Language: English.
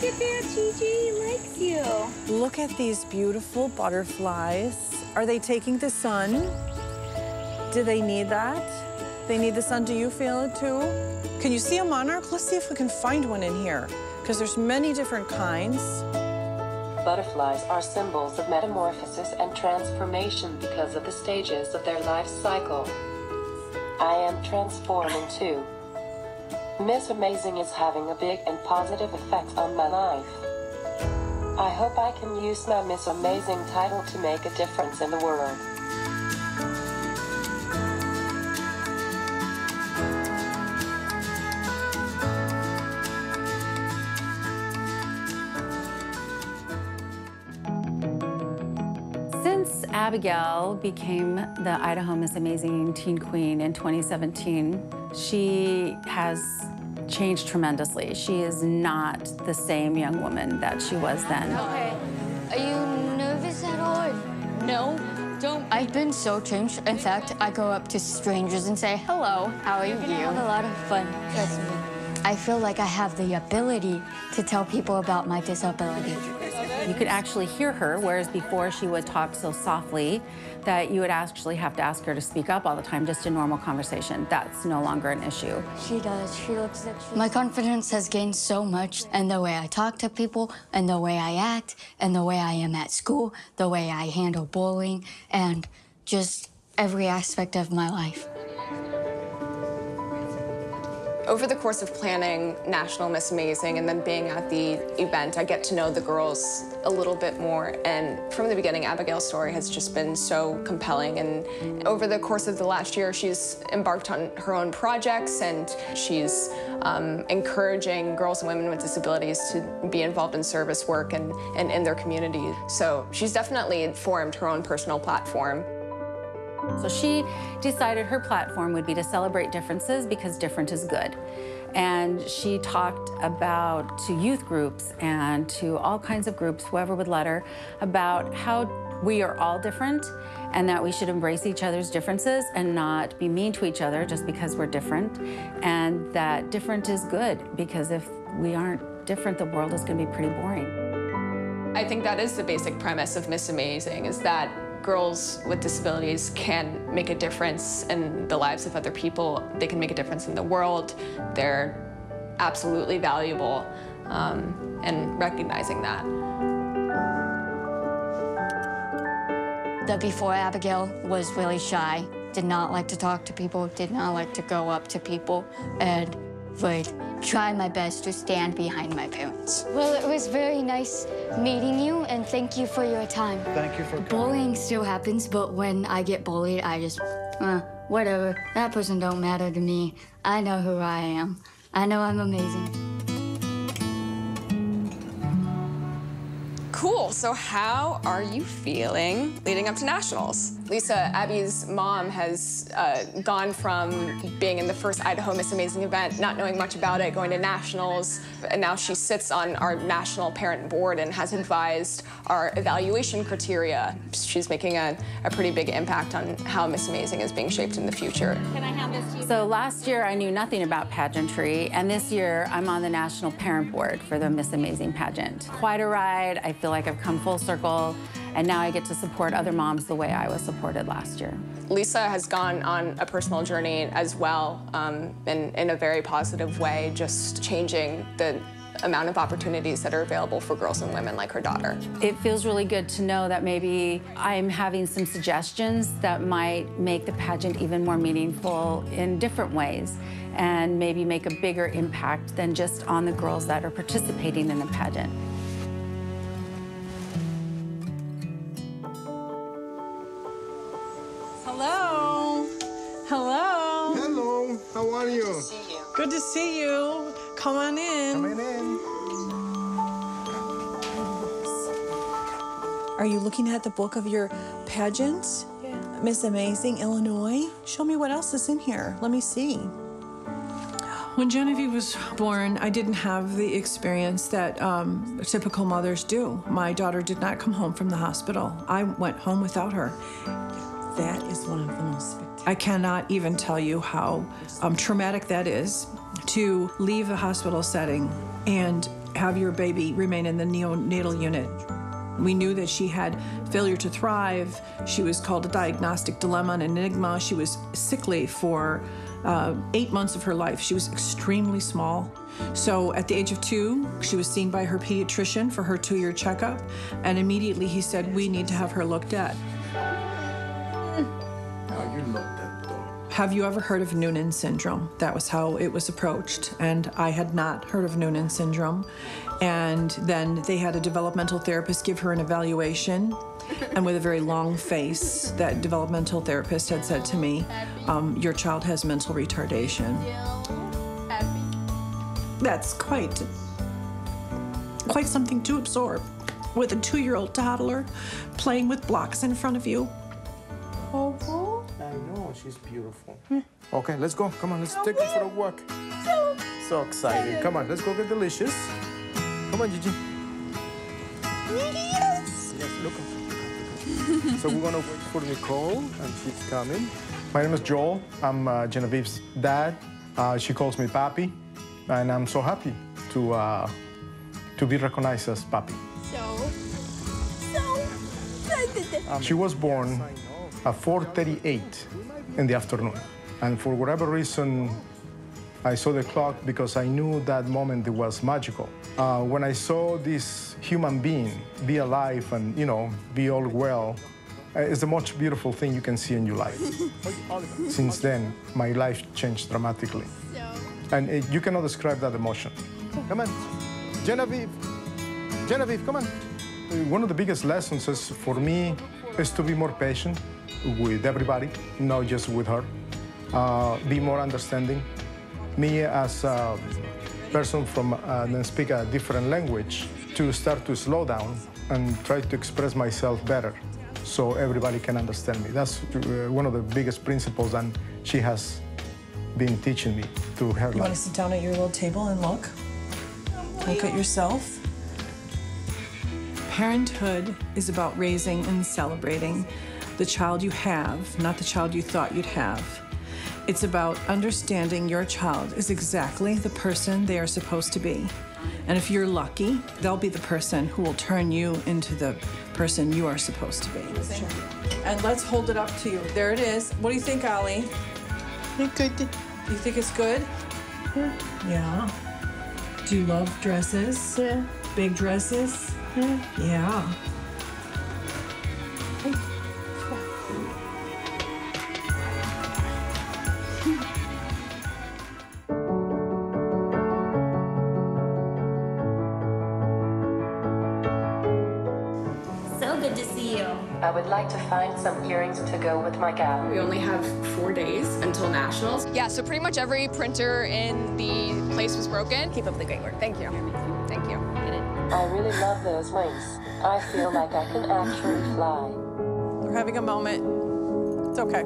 Look at that, Gigi likes you. Look at these beautiful butterflies. Are they taking the sun? Do they need that? They need the sun. Do you feel it too? Can you see a monarch? Let's see if we can find one in here, because there's many different kinds. Butterflies are symbols of metamorphosis and transformation because of the stages of their life cycle. I am transforming too. Miss Amazing is having a big and positive effect on my life. I hope I can use my Miss Amazing title to make a difference in the world. Since Abigail became the Idaho Miss Amazing Teen Queen in 2017, she has changed tremendously. She is not the same young woman that she was then. Okay. Are you nervous at all? No, don't. I've been so changed. In fact, I go up to strangers and say, hello, how are you? You're gonna have a lot of fun, trust me. I feel like I have the ability to tell people about my disability. You could actually hear her, whereas before she would talk so softly that you would actually have to ask her to speak up all the time, just a normal conversation. That's no longer an issue. She does. She looks like she... My confidence has gained so much, and the way I talk to people, and the way I act, and the way I am at school, the way I handle bullying, and just every aspect of my life. Over the course of planning National Miss Amazing and then being at the event, I get to know the girls a little bit more. And from the beginning, Abigail's story has just been so compelling. And over the course of the last year, she's embarked on her own projects, and she's encouraging girls and women with disabilities to be involved in service work and in their community. So she's definitely formed her own personal platform. So she decided her platform would be to celebrate differences because different is good. And she talked about to youth groups and to all kinds of groups, whoever would let her, about how we are all different and that we should embrace each other's differences and not be mean to each other just because we're different. And that different is good, because if we aren't different, the world is going to be pretty boring. I think that is the basic premise of Miss Amazing, is that girls with disabilities can make a difference in the lives of other people. They can make a difference in the world. They're absolutely valuable, and recognizing that. The before Abigail was really shy, did not like to talk to people, did not like to go up to people, and would try my best to stand behind my parents. Well, it was very nice meeting you, and thank you for your time. Thank you for coming. Bullying still happens, but when I get bullied, I just, whatever. That person don't matter to me. I know who I am. I know I'm amazing. Cool, so how are you feeling leading up to nationals? Lisa, Abby's mom, has gone from being in the first Idaho Miss Amazing event, not knowing much about it, going to nationals, and now she sits on our national parent board and has advised our evaluation criteria. She's making a pretty big impact on how Miss Amazing is being shaped in the future. Can I hand this to you? So last year I knew nothing about pageantry, and this year I'm on the national parent board for the Miss Amazing pageant. Quite a ride. I feel like I've come full circle, and now I get to support other moms the way I was supported last year. Lisa has gone on a personal journey as well, in a very positive way, just changing the amount of opportunities that are available for girls and women like her daughter. It feels really good to know that maybe I'm having some suggestions that might make the pageant even more meaningful in different ways, and maybe make a bigger impact than just on the girls that are participating in the pageant. Hello. Hello. Hello. How are you? Good to see you. Good to see you. Come on in. Come in. Are you looking at the book of your pageant? Yeah. Miss Amazing, Illinois? Show me what else is in here. Let me see. When Genevieve was born, I didn't have the experience that typical mothers do. My daughter did not come home from the hospital. I went home without her. That is one of the most spectacular. I cannot even tell you how traumatic that is, to leave the hospital setting and have your baby remain in the neonatal unit. We knew that she had failure to thrive. She was called a diagnostic dilemma, an enigma. She was sickly for 8 months of her life. She was extremely small. So at the age of 2, she was seen by her pediatrician for her 2-year checkup, and immediately he said, we need to have her looked at. Oh, you love that dog. Have you ever heard of Noonan syndrome? That was how it was approached, and I had not heard of Noonan syndrome. And then they had a developmental therapist give her an evaluation, and with a very long face, that developmental therapist had said to me, your child has mental retardation. That's quite something to absorb with a 2-year-old toddler playing with blocks in front of you. Oh, I know, she's beautiful. Okay, let's go. Come on, let's take her for a walk. So excited. Come on, let's go get delicious. Come on, Gigi. Yes, look. So we're gonna wait for Nicole, and she's coming. My name is Joel. I'm Genevieve's dad. She calls me Papi, and I'm so happy to be recognized as Papi. She was born at 4:38 in the afternoon, and for whatever reason, I saw the clock because I knew that moment it was magical. When I saw this human being be alive and, you know, be all well, it's the most beautiful thing you can see in your life. Since then, my life changed dramatically. And you cannot describe that emotion. Come on, Genevieve. Genevieve, come on. One of the biggest lessons for me is to be more patient with everybody, not just with her. Be more understanding. Me as a person from that speak a different language, to start to slow down and try to express myself better so everybody can understand me. That's one of the biggest principles, and she has been teaching me through her life. You want to sit down at your little table and look? Look at yourself. Parenthood is about raising and celebrating the child you have, not the child you thought you'd have. It's about understanding your child is exactly the person they are supposed to be. And if you're lucky, they'll be the person who will turn you into the person you are supposed to be. And let's hold it up to you. There it is. What do you think, Ollie? Good. You think it's good? Yeah. Do you love dresses? Yeah. Big dresses? Yeah. So good to see you. I would like to find some earrings to go with my gown. We only have 4 days until nationals. Yeah, so pretty much every printer in the place was broken. Keep up the great work. Thank you. Thank you. I really love those wings. I feel like I can actually fly. We're having a moment. It's okay.